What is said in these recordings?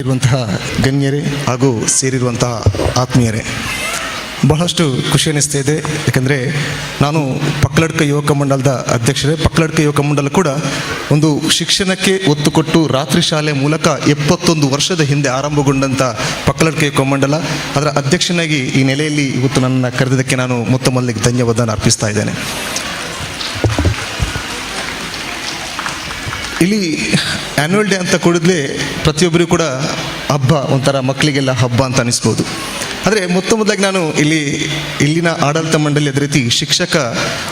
ಇರುವಂತಹ ಗಣ್ಯರೇ ಹಾಗೂ ಸೇರಿರುವಂತಹ ಆತ್ಮೀಯರೇ, ಬಹಳಷ್ಟು ಖುಷಿ ಅನ್ನಿಸ್ತಾ ಇದೆ. ಯಾಕಂದರೆ ನಾನು ಪಕ್ಕಲಡ್ಕ ಯುವಕ ಮಂಡಲದ ಅಧ್ಯಕ್ಷರೇ. ಪಕ್ಕಲಡ್ಕ ಯುವಕ ಮಂಡಲ ಕೂಡ ಒಂದು ಶಿಕ್ಷಣಕ್ಕೆ ಒತ್ತು ಕೊಟ್ಟು ರಾತ್ರಿ ಶಾಲೆ ಮೂಲಕ 71 ವರ್ಷದ ಹಿಂದೆ ಆರಂಭಗೊಂಡಂಥ ಪಕ್ಕಲಡ್ಕ ಯುವಕ ಮಂಡಲ, ಅದರ ಅಧ್ಯಕ್ಷನಾಗಿ ಈ ನೆಲೆಯಲ್ಲಿ ಇವತ್ತು ನನ್ನ ಕರೆದಿದ್ದಕ್ಕೆ ನಾನು ಮೊದಲಿಗೆ ಧನ್ಯವಾದ ಅರ್ಪಿಸ್ತಾ ಇದ್ದೇನೆ. ಇಲ್ಲಿ ಆ್ಯನ್ಯುವಲ್ ಡೇ ಅಂತ ಕೂಡಲೇ ಪ್ರತಿಯೊಬ್ಬರಿಗೂ ಕೂಡ ಹಬ್ಬ, ಒಂಥರ ಮಕ್ಕಳಿಗೆಲ್ಲ ಹಬ್ಬ ಅಂತ ಅನಿಸ್ಬೋದು. ಆದರೆ ಮೊದಲಾಗಿ ನಾನು ಇಲ್ಲಿನ ಆಡಳಿತ ಮಂಡಳಿ, ಅದೇ ರೀತಿ ಶಿಕ್ಷಕ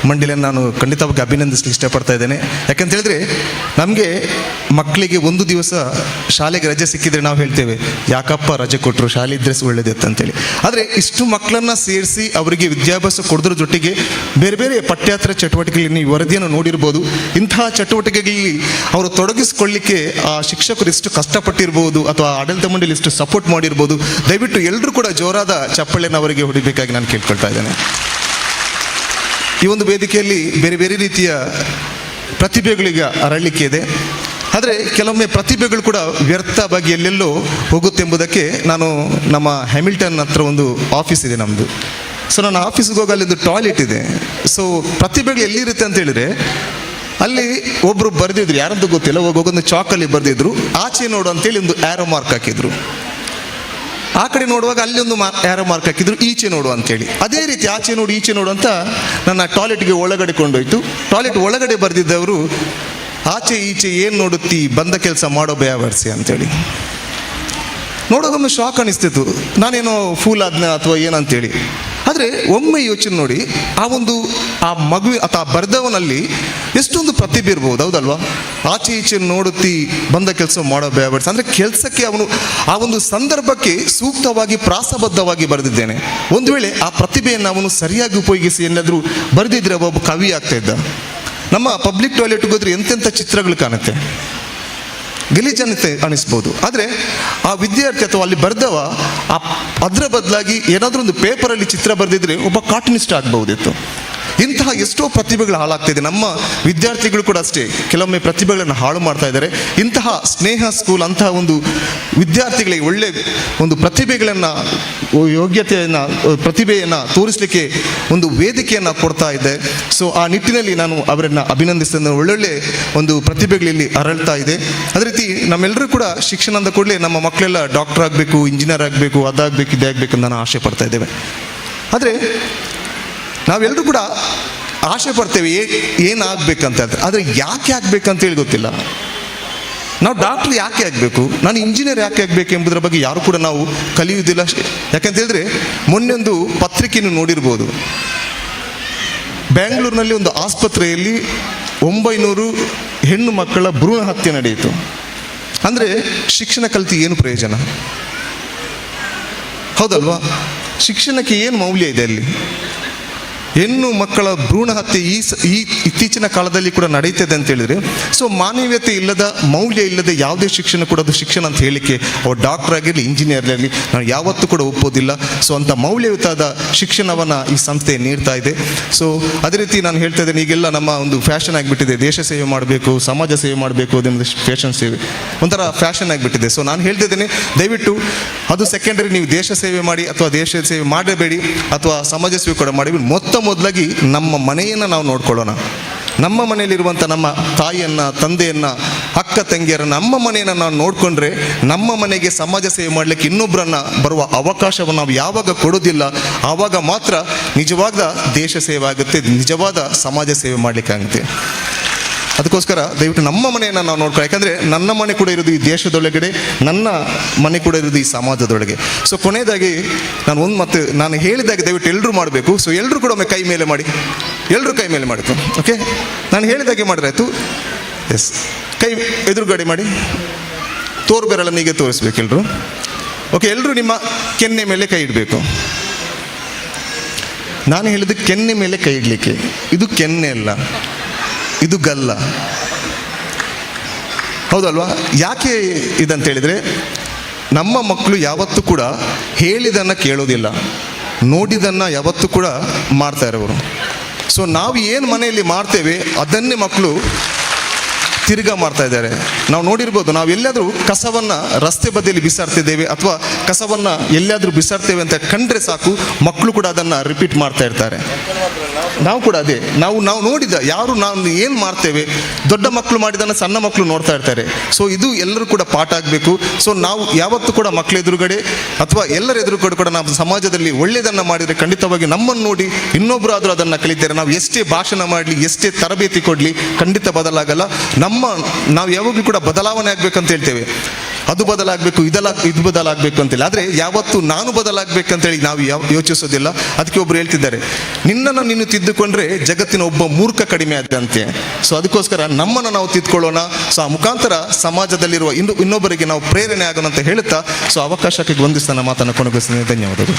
ಮಂಡಳಿಯನ್ನು ನಾನು ಖಂಡಿತವಾಗಿ ಅಭಿನಂದಿಸಲಿಕ್ಕೆ ಇಷ್ಟಪಡ್ತಾ ಇದ್ದೇನೆ. ಯಾಕಂತ ಹೇಳಿದ್ರೆ ನಮಗೆ ಮಕ್ಕಳಿಗೆ ಒಂದು ದಿವಸ ಶಾಲೆಗೆ ರಜೆ ಸಿಕ್ಕಿದ್ರೆ ನಾವು ಹೇಳ್ತೇವೆ, ಯಾಕಪ್ಪ ರಜೆ ಕೊಟ್ಟರು, ಶಾಲೆ ಇದ್ದರೆ ಒಳ್ಳೆದಿತ್ತು ಅಂತೇಳಿ. ಆದರೆ ಇಷ್ಟು ಮಕ್ಕಳನ್ನು ಸೇರಿಸಿ ಅವರಿಗೆ ವಿದ್ಯಾಭ್ಯಾಸ ಕೊಡೋದ್ರ ಜೊತೆಗೆ ಬೇರೆ ಬೇರೆ ಪಠ್ಯೇತರ ಚಟುವಟಿಕೆಗಳಲ್ಲಿ ನೀವು ವರದಿಯನ್ನು ನೋಡಿರ್ಬೋದು. ಇಂತಹ ಚಟುವಟಿಕೆಗಳಲ್ಲಿ ಅವರು ತೊಡಗಿಸಿಕೊಳ್ಳಿಕ್ಕೆ ಆ ಶಿಕ್ಷಕರು ಎಷ್ಟು ಕಷ್ಟಪಟ್ಟಿರ್ಬೋದು ಅಥವಾ ಆಡಳಿತ ಮಂಡಳಿ ಎಷ್ಟು ಸಪೋರ್ಟ್ ಮಾಡಿರ್ಬೋದು. ದಯವಿಟ್ಟು ಎಲ್ಲರೂ ಕೂಡ ಜೋರಾದ ಚಪ್ಪಾಳೆಯನ್ನು ಅವರಿಗೆ ಹೊಡಿಬೇಕಾಗಿ ನಾನು ಕೇಳ್ಕೊಳ್ತಾ ಇದ್ದೇನೆ. ಈ ಒಂದು ವೇದಿಕೆಯಲ್ಲಿ ಬೇರೆ ಬೇರೆ ರೀತಿಯ ಪ್ರತಿಭೆಗಳಿಗೆ ಅರಳಿಕೆ ಇದೆ. ಆದರೆ ಕೆಲವೊಮ್ಮೆ ಪ್ರತಿಭೆಗಳು ಕೂಡ ವ್ಯರ್ಥವಾಗಿ ಎಲ್ಲೆಲ್ಲೋ ಹೋಗುತ್ತೆಂಬುದಕ್ಕೆ ನಾನು ನಮ್ಮ ಹ್ಯಾಮಿಲ್ಟನ್ ಹತ್ರ ಒಂದು ಆಫೀಸ್ ಇದೆ ನಮ್ಮದು. ಸೊ ನನ್ನ ಆಫೀಸ್ಗೆ ಹೋಗಿ ಅಲ್ಲಿಂದು ಟಾಯ್ಲೆಟ್ ಇದೆ. ಸೊ ಪ್ರತಿಭೆಗಳು ಎಲ್ಲಿರುತ್ತೆ ಅಂತ ಹೇಳಿದರೆ ಅಲ್ಲಿ ಒಬ್ಬರು ಬರೆದಿದ್ರು, ಯಾರಂತೂ ಗೊತ್ತಿಲ್ಲ, ಹೋಗೊಂದು ಚಾಕಲ್ಲಿ ಬರೆದಿದ್ರು, ಆಚೆ ನೋಡು ಅಂತೇಳಿ ಒಂದು ಆ್ಯರೋ ಮಾರ್ಕ್ ಹಾಕಿದ್ರು. ಆ ಕಡೆ ನೋಡುವಾಗ ಅಲ್ಲಿ ಒಂದು ಆ್ಯರೋ ಮಾರ್ಕ್ ಹಾಕಿದ್ರು, ಈಚೆ ನೋಡು ಅಂತೇಳಿ. ಅದೇ ರೀತಿ ಆಚೆ ನೋಡು ಈಚೆ ನೋಡು ಅಂತ ನನ್ನ ಟಾಯ್ಲೆಟ್ಗೆ ಒಳಗಡೆ ಕೊಂಡೋಯ್ತು. ಟಾಯ್ಲೆಟ್ ಒಳಗಡೆ ಬರೆದಿದ್ದವರು, ಆಚೆ ಈಚೆ ಏನು ನೋಡುತ್ತಿ, ಬಂದ ಕೆಲಸ ಮಾಡೋ ಭಯವರ್ಸಿ ಅಂತೇಳಿ. ನೋಡೋದೊಮ್ಮೆ ಶಾಕ್ ಅನಿಸ್ತಿತ್ತು, ನಾನೇನೋ ಫೂಲ್ ಆದ್ನ ಅಥವಾ ಏನಂತೇಳಿ. ಆದರೆ ಒಮ್ಮೆ ಯೋಚನೆ ನೋಡಿ, ಆ ಮಗು ಅಥವಾ ಬರೆದವನಲ್ಲಿ ಎಷ್ಟೊಂದು ಪ್ರತಿಭೆ ಇರ್ಬೋದು, ಹೌದಲ್ವಾ? ಆಚೆ ಈಚೆ ನೋಡುತ್ತಿ, ಬಂದ ಕೆಲಸ ಮಾಡೋ ಭಯಪಡಿಸಿ ಅಂದರೆ ಕೆಲಸಕ್ಕೆ ಅವನು ಆ ಒಂದು ಸಂದರ್ಭಕ್ಕೆ ಸೂಕ್ತವಾಗಿ ಪ್ರಾಸಬದ್ಧವಾಗಿ ಬರೆದಿದ್ದೇನೆ. ಒಂದು ವೇಳೆ ಆ ಪ್ರತಿಭೆಯನ್ನು ಅವನು ಸರಿಯಾಗಿ ಉಪಯೋಗಿಸಿ ಏನಾದರೂ ಬರೆದಿದ್ರೆ ಒಬ್ಬ ಕವಿ ಆಗ್ತಾ ಇದ್ದ. ನಮ್ಮ ಪಬ್ಲಿಕ್ ಟಾಯ್ಲೆಟ್ಗೆ ಹೋದ್ರೆ ಎಂತೆಂಥ ಚಿತ್ರಗಳು ಕಾಣುತ್ತೆ, ಗಲೀಜನ್ತೆ ಅನಿಸ್ಬೋದು. ಆದರೆ ಆ ವಿದ್ಯಾರ್ಥಿ ಅಥವಾ ಅಲ್ಲಿ ಬರೆದವ ಅದರ ಬದಲಾಗಿ ಏನಾದರೂ ಒಂದು ಪೇಪರಲ್ಲಿ ಚಿತ್ರ ಬರೆದಿದ್ರೆ ಒಬ್ಬ ಕಾರ್ಟೂನಿಸ್ಟ್ ಆಗ್ಬಹುದಿತ್ತು. ಇಂತಹ ಎಷ್ಟೋ ಪ್ರತಿಭೆಗಳು ಹಾಳಾಗ್ತಿದೆ. ನಮ್ಮ ವಿದ್ಯಾರ್ಥಿಗಳು ಕೂಡ ಅಷ್ಟೇ ಕೆಲವೊಮ್ಮೆ ಪ್ರತಿಭೆಗಳನ್ನು ಹಾಳು ಮಾಡ್ತಾ ಇದ್ದಾರೆ. ಇಂತಹ ಸ್ನೇಹ ಸ್ಕೂಲ್ ಅಂತಹ ಒಂದು ವಿದ್ಯಾರ್ಥಿಗಳಿಗೆ ಒಳ್ಳೆ ಒಂದು ಪ್ರತಿಭೆಗಳನ್ನು, ಪ್ರತಿಭೆಯನ್ನು ತೋರಿಸಲಿಕ್ಕೆ ಒಂದು ವೇದಿಕೆಯನ್ನು ಕೊಡ್ತಾ ಇದೆ. ಸೊ ಆ ನಿಟ್ಟಿನಲ್ಲಿ ನಾನು ಅವರನ್ನು ಅಭಿನಂದಿಸ್ತೇನೆ. ಒಳ್ಳೊಳ್ಳೆ ಒಂದು ಪ್ರತಿಭೆಗಳಲ್ಲಿ ಅರಳ್ತಾ ಇದೆ. ಅದೇ ರೀತಿ ನಮ್ಮೆಲ್ಲರೂ ಕೂಡ ಶಿಕ್ಷಣ ಅಂದ ಕೂಡಲೇ ನಮ್ಮ ಮಕ್ಕಳೆಲ್ಲ ಡಾಕ್ಟರ್ ಆಗಬೇಕು, ಇಂಜಿನಿಯರ್ ಆಗಬೇಕು, ಅದಾಗಬೇಕು, ಇದಾಗಬೇಕು ಅಂತ ನಾನು ಆಸೆ ಪಡ್ತಾ ಇದ್ದೇವೆ. ಆದರೆ ನಾವೆಲ್ಲರೂ ಕೂಡ ಆಸೆ ಪಡ್ತೇವೆ ಏನಾಗಬೇಕಂತ ಹೇಳ್ತಾರೆ. ಆದರೆ ಯಾಕೆ ಆಗಬೇಕಂತೇಳಿ ಗೊತ್ತಿಲ್ಲ. ನಾವು ಡಾಕ್ಟ್ರ್ ಯಾಕೆ ಆಗಬೇಕು, ನಾನು ಇಂಜಿನಿಯರ್ ಯಾಕೆ ಆಗಬೇಕು ಎಂಬುದರ ಬಗ್ಗೆ ಯಾರು ಕೂಡ ನಾವು ಕಲಿಯುವುದಿಲ್ಲ. ಯಾಕಂತ ಹೇಳಿದ್ರೆ ಮೊನ್ನೆ ಒಂದು ಪತ್ರಿಕೆಯನ್ನು ನೋಡಿರ್ಬೋದು. ಬೆಂಗಳೂರಿನಲ್ಲಿ ಒಂದು ಆಸ್ಪತ್ರೆಯಲ್ಲಿ 900 ಹೆಣ್ಣು ಮಕ್ಕಳ ಭ್ರೂಣ ಹತ್ಯೆ ನಡೆಯಿತು. ಅಂದರೆ ಶಿಕ್ಷಣ ಕಲಿತು ಏನು ಪ್ರಯೋಜನ, ಹೌದಲ್ವಾ? ಶಿಕ್ಷಣಕ್ಕೆ ಏನು ಮೌಲ್ಯ ಇದೆ ಅಲ್ಲಿ? ಹೆಣ್ಣು ಮಕ್ಕಳ ಭ್ರೂಣ ಹತ್ಯೆ ಈ ಇತ್ತೀಚಿನ ಕಾಲದಲ್ಲಿ ಕೂಡ ನಡೀತದೆ ಅಂತ ಹೇಳಿದರೆ, ಸೊ ಮಾನವೀಯತೆ ಇಲ್ಲದ, ಮೌಲ್ಯ ಇಲ್ಲದೆ ಯಾವುದೇ ಶಿಕ್ಷಣ ಕೂಡ ಅದು ಶಿಕ್ಷಣ ಅಂತ ಹೇಳಿಕೆ ಅವ್ರು ಡಾಕ್ಟರ್ ಆಗಿರಲಿ, ಇಂಜಿನಿಯರ್ ಆಗಲಿ ನಾನು ಯಾವತ್ತೂ ಕೂಡ ಒಪ್ಪೋದಿಲ್ಲ. ಸೊ ಅಂಥ ಮೌಲ್ಯಯುತವಾದ ಶಿಕ್ಷಣವನ್ನು ಈ ಸಂಸ್ಥೆ ನೀಡ್ತಾ ಇದೆ. ಸೊ ಅದೇ ರೀತಿ ನಾನು ಹೇಳ್ತಾ ಇದ್ದೇನೆ, ಈಗೆಲ್ಲ ನಮ್ಮ ಒಂದು ಫ್ಯಾಷನ್ ಆಗಿಬಿಟ್ಟಿದೆ, ದೇಶ ಸೇವೆ ಮಾಡಬೇಕು, ಸಮಾಜ ಸೇವೆ ಮಾಡಬೇಕು, ಅದೊಂದು ಫ್ಯಾಷನ್ ಸೇವೆ ಒಂಥರ ಫ್ಯಾಷನ್ ಆಗಿಬಿಟ್ಟಿದೆ. ಸೊ ನಾನು ಹೇಳ್ತಾ ಇದ್ದೇನೆ, ದಯವಿಟ್ಟು ಅದು ಸೆಕೆಂಡರಿ, ನೀವು ದೇಶ ಸೇವೆ ಮಾಡಿ ಅಥವಾ ದೇಶ ಸೇವೆ ಮಾಡಬೇಡಿ ಅಥವಾ ಸಮಾಜ ಸೇವೆ ಕೂಡ ಮಾಡಿ. ಮೊದಲಾಗಿ ನಮ್ಮ ಮನೆಯನ್ನು ನಾವು ನೋಡ್ಕೊಳ್ಳೋಣ. ನಮ್ಮ ಮನೆಯಲ್ಲಿರುವಂಥ ನಮ್ಮ ತಾಯಿಯನ್ನು, ತಂದೆಯನ್ನು, ಅಕ್ಕ ತಂಗಿಯರನ್ನು, ನಮ್ಮ ಮನೆಯನ್ನು ನಾವು ನೋಡಿಕೊಂಡ್ರೆ ನಮ್ಮ ಮನೆಗೆ ಸಮಾಜ ಸೇವೆ ಮಾಡಲಿಕ್ಕೆ ಇನ್ನೊಬ್ಬರನ್ನು ಬರುವ ಅವಕಾಶವನ್ನು ನಾವು ಯಾವಾಗ ಕೊಡೋದಿಲ್ಲ, ಆವಾಗ ಮಾತ್ರ ನಿಜವಾದ ದೇಶ ಸೇವೆ ಆಗುತ್ತೆ, ನಿಜವಾದ ಸಮಾಜ ಸೇವೆ ಮಾಡಲಿಕ್ಕಾಗುತ್ತೆ. ಅದಕ್ಕೋಸ್ಕರ ದಯವಿಟ್ಟು ನಮ್ಮ ಮನೆಯನ್ನು ನಾವು ನೋಡ್ಕೊಳ್ಳಿ. ಯಾಕಂದರೆ ನನ್ನ ಮನೆ ಕೂಡ ಇರೋದು ಈ ದೇಶದೊಳಗಡೆ, ನನ್ನ ಮನೆ ಕೂಡ ಇರೋದು ಈ ಸಮಾಜದೊಳಗೆ. ಸೊ ಕೊನೆಯದಾಗಿ ನಾನು ಹೇಳಿದಾಗ ದಯವಿಟ್ಟು ಎಲ್ಲರೂ ಮಾಡಬೇಕು. ಸೊ ಎಲ್ಲರೂ ಕೂಡ ಒಮ್ಮೆ ಕೈ ಮೇಲೆ ಮಾಡಿ, ಎಲ್ಲರೂ ಕೈ ಮೇಲೆ ಮಾಡಿತು. ಓಕೆ, ನಾನು ಹೇಳಿದಾಗೆ ಮಾಡಿದ್ರಾಯ್ತು. ಎಸ್, ಕೈ ಎದುರುಗಡೆ ಮಾಡಿ, ತೋರು ಬೆರಳನ್ನು ಹೀಗೆ ತೋರಿಸ್ಬೇಕು ಎಲ್ಲರೂ. ಓಕೆ, ಎಲ್ಲರೂ ನಿಮ್ಮ ಕೆನ್ನೆ ಮೇಲೆ ಕೈ ಇಡಬೇಕು. ನಾನು ಹೇಳಿದ್ದು ಕೆನ್ನೆ ಮೇಲೆ ಕೈ ಇಡಲಿಕ್ಕೆ. ಇದು ಕೆನ್ನೆ ಅಲ್ಲ, ಇದು ಗಲ್ಲ, ಹೌದಲ್ವಾ? ಯಾಕೆ ಇದಂತ ಹೇಳಿದರೆ, ನಮ್ಮ ಮಕ್ಕಳು ಯಾವತ್ತೂ ಕೂಡ ಹೇಳಿದನ್ನು ಕೇಳೋದಿಲ್ಲ, ನೋಡಿದನ್ನು ಯಾವತ್ತೂ ಕೂಡ ಮಾಡ್ತಾ ಇರೋರು. ಸೊ ನಾವು ಏನು ಮನೆಯಲ್ಲಿ ಮಾಡ್ತೇವೆ ಅದನ್ನೇ ಮಕ್ಕಳು ತಿರ್ಗಾ ಮಾಡ್ತಾ ಇದ್ದಾರೆ. ನಾವು ನೋಡಿರ್ಬೋದು, ನಾವು ಎಲ್ಲಾದರೂ ಕಸವನ್ನು ರಸ್ತೆ ಬದಿಯಲ್ಲಿ ಬಿಸಾಡ್ತಿದ್ದೇವೆ ಅಥವಾ ಕಸವನ್ನು ಎಲ್ಲಾದರೂ ಬಿಸಾಡ್ತೇವೆ ಅಂತ ಕಂಡ್ರೆ ಸಾಕು, ಮಕ್ಕಳು ಕೂಡ ಅದನ್ನು ರಿಪೀಟ್ ಮಾಡ್ತಾ ಇರ್ತಾರೆ. ನಾವು ಕೂಡ ಅದೇ, ನಾವು ನೋಡಿದ ಯಾರು ನಾವು ಏನು ಮಾಡ್ತೇವೆ, ದೊಡ್ಡ ಮಕ್ಕಳು ಮಾಡಿದನ್ನು ಸಣ್ಣ ಮಕ್ಕಳು ನೋಡ್ತಾ ಇರ್ತಾರೆ. ಸೊ ಇದು ಎಲ್ಲರೂ ಕೂಡ ಪಾಠ ಆಗಬೇಕು. ಸೊ ನಾವು ಯಾವತ್ತೂ ಕೂಡ ಮಕ್ಕಳ ಎದುರುಗಡೆ ಅಥವಾ ಎಲ್ಲರ ಎದುರುಗಡೆ ಕೂಡ ನಾವು ಸಮಾಜದಲ್ಲಿ ಒಳ್ಳೆಯದನ್ನು ಮಾಡಿದರೆ ಖಂಡಿತವಾಗಿ ನಮ್ಮನ್ನು ನೋಡಿ ಇನ್ನೊಬ್ಬರು ಆದರೂ ಅದನ್ನು ಕಲಿತಾರೆ. ನಾವು ಎಷ್ಟೇ ಭಾಷಣ ಮಾಡಲಿ, ಎಷ್ಟೇ ತರಬೇತಿ ಕೊಡಲಿ, ಖಂಡಿತ ಬದಲಾಗಲ್ಲ. ನಾವು ಯಾವಾಗಲೂ ಕೂಡ ಬದಲಾವಣೆ ಆಗಬೇಕಂತ ಹೇಳ್ತೇವೆ, ಅದು ಬದಲಾಗಬೇಕು, ಇದು ಬದಲಾಗಬೇಕು ಅಂತೇಳಿ. ಆದರೆ ಯಾವತ್ತು ನಾನು ಬದಲಾಗಬೇಕಂತೇಳಿ ನಾವು ಯೋಚಿಸೋದಿಲ್ಲ. ಅದಕ್ಕೆ ಒಬ್ರು ಹೇಳ್ತಿದ್ದಾರೆ, ನಿನ್ನನ್ನು ನೀನು ತಿದ್ದುಕೊಂಡ್ರೆ ಜಗತ್ತಿನ ಒಬ್ಬ ಮೂರ್ಖ ಕಡಿಮೆ ಆದಂತೆ. ಸೊ ಅದಕ್ಕೋಸ್ಕರ ನಮ್ಮನ್ನು ನಾವು ತಿದ್ದುಕೊಳ್ಳೋಣ. ಸೊ ಆ ಮುಖಾಂತರ ಸಮಾಜದಲ್ಲಿರುವ ಇನ್ನೊಬ್ಬರಿಗೆ ನಾವು ಪ್ರೇರಣೆ ಆಗೋಣ ಅಂತ ಹೇಳುತ್ತಾ, ಸೊ ಅವಕಾಶಕ್ಕೆ ವಂದಿಸ್ತಾನ ಮಾತನ್ನು ಕೊನೆಗೊಳಿಸ್ತೀನಿ. ಧನ್ಯವಾದಗಳು.